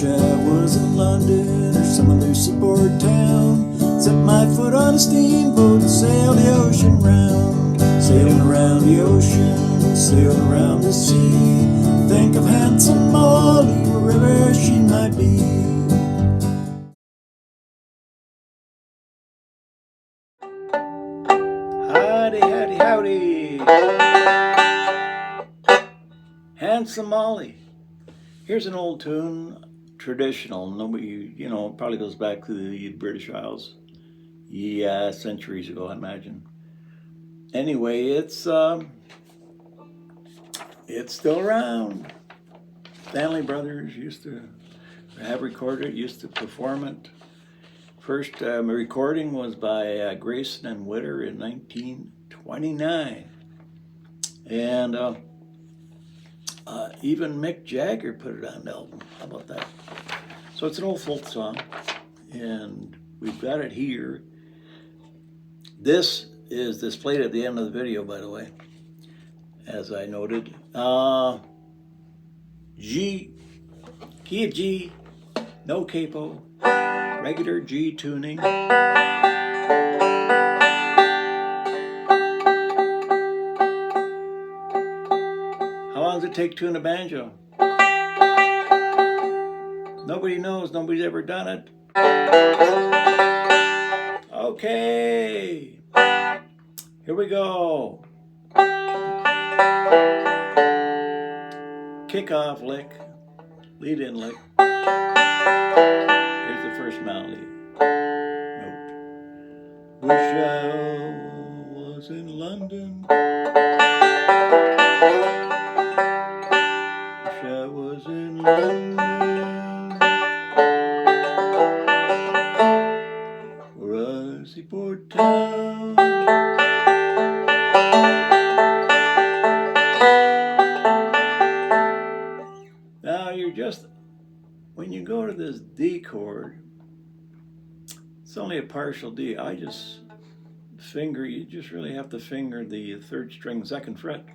Wish I was in London or some other seaport town. Set my foot on a steamboat and sail the ocean round. Sailing around the ocean, sailing around the sea. Think of handsome Molly wherever she might be. Howdy, howdy, howdy. Handsome Molly. Here's an old tune, traditional. Nobody, probably goes back to the British Isles. Yeah, centuries ago, I imagine. Anyway, it's still around. Stanley brothers used to have recorded it, used to perform it. First recording was by Grayson and Witter in 1929. And even Mick Jagger put it on the album. How about that? So it's an old folk song, and we've got it here. This is displayed at the end of the video, by the way, as I noted. G, key of G, no capo, regular G tuning. How long does it take to tune a banjo? Nobody knows, nobody's ever done it. Okay, here we go. Kickoff lick, lead in lick. Here's the first melody note. Wish I was in London. Wish I was in London. Or a seaport town. Now you're just, when you go to this D chord, it's only a partial D. I just finger, you just really have to finger the third string, second fret.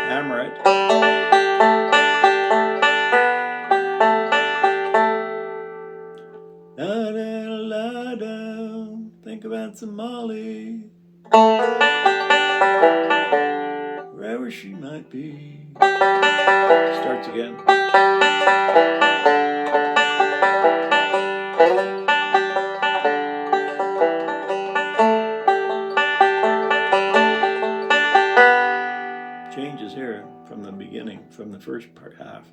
Hammer it. Da da da da. Think about some Molly, wherever she might be. Starts again. Changes here from the beginning, from the first part half.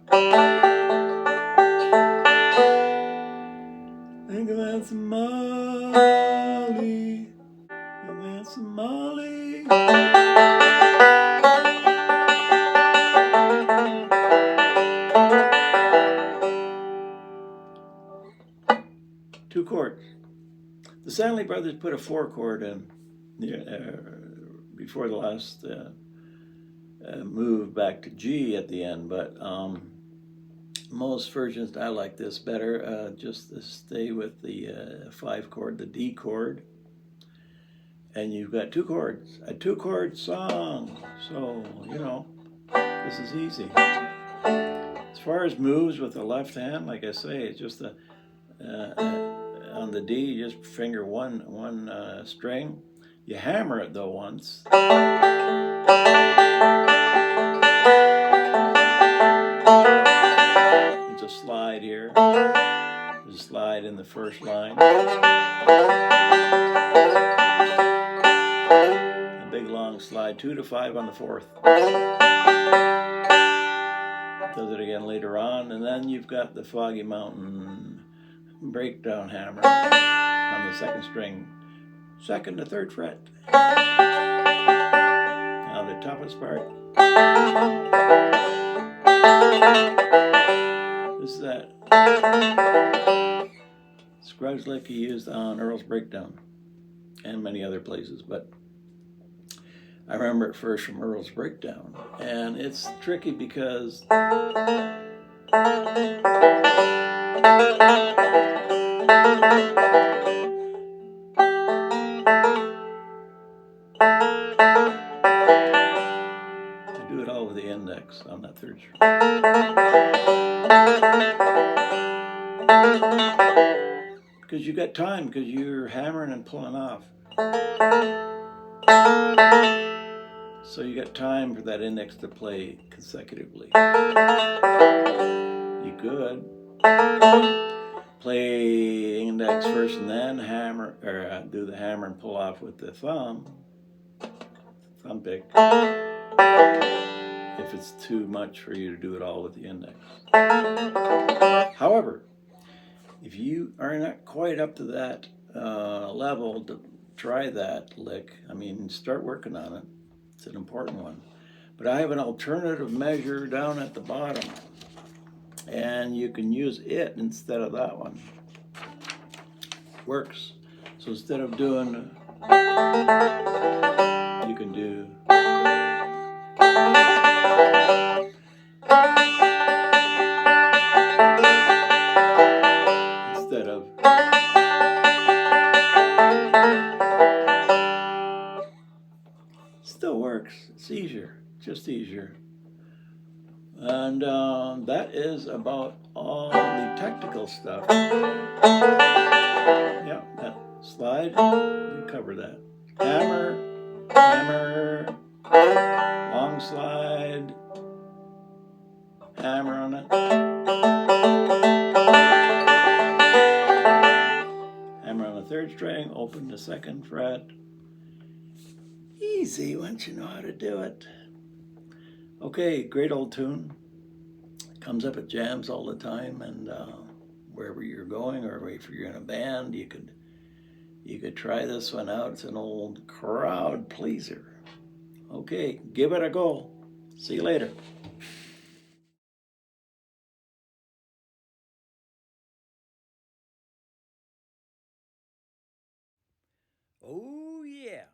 Think about some Molly. Think about some Molly. Two chords. The Stanley brothers put a 4-chord in before the last move back to G at the end, but most versions, I like this better, just to stay with the 5-chord, the D chord, and you've got 2 chords, a 2-chord song, so, this is easy. As far as moves with the left hand, like I say, it's just on the D, you just finger one string. You hammer it though once. It's a slide here. There's a slide in the first line. A big long slide, 2 to 5 on the 4th. Does it again later on, and then you've got the Foggy Mountain breakdown hammer on the 2nd string, 2nd to 3rd fret. Now the toughest part. This is that Scruggs lick he used on Earl's Breakdown and many other places, but I remember it first from Earl's Breakdown, and it's tricky because to do it all with the index on that third string. Because you got time, because you're hammering and pulling off. So you got time for that index to play consecutively. You could play index first and then hammer, or do the hammer and pull off with the thumb pick, if it's too much for you to do it all with the index. However, if you are not quite up to that level to try that lick, I mean, start working on it. It's an important one. But I have an alternative measure down at the bottom, and you can use it instead of that one. Works. So instead of doing, you can do instead of still works. It's easier, just easier. And that is about all the technical stuff. Yeah, that slide, we cover that. Hammer, hammer, long slide, hammer on it. Hammer on the third string, open the second fret. Easy once you know how to do it. Okay, great old tune. Comes up at jams all the time, and wherever you're going, or if you're in a band, you could try this one out. It's an old crowd pleaser. Okay, give it a go. See you later. Oh yeah.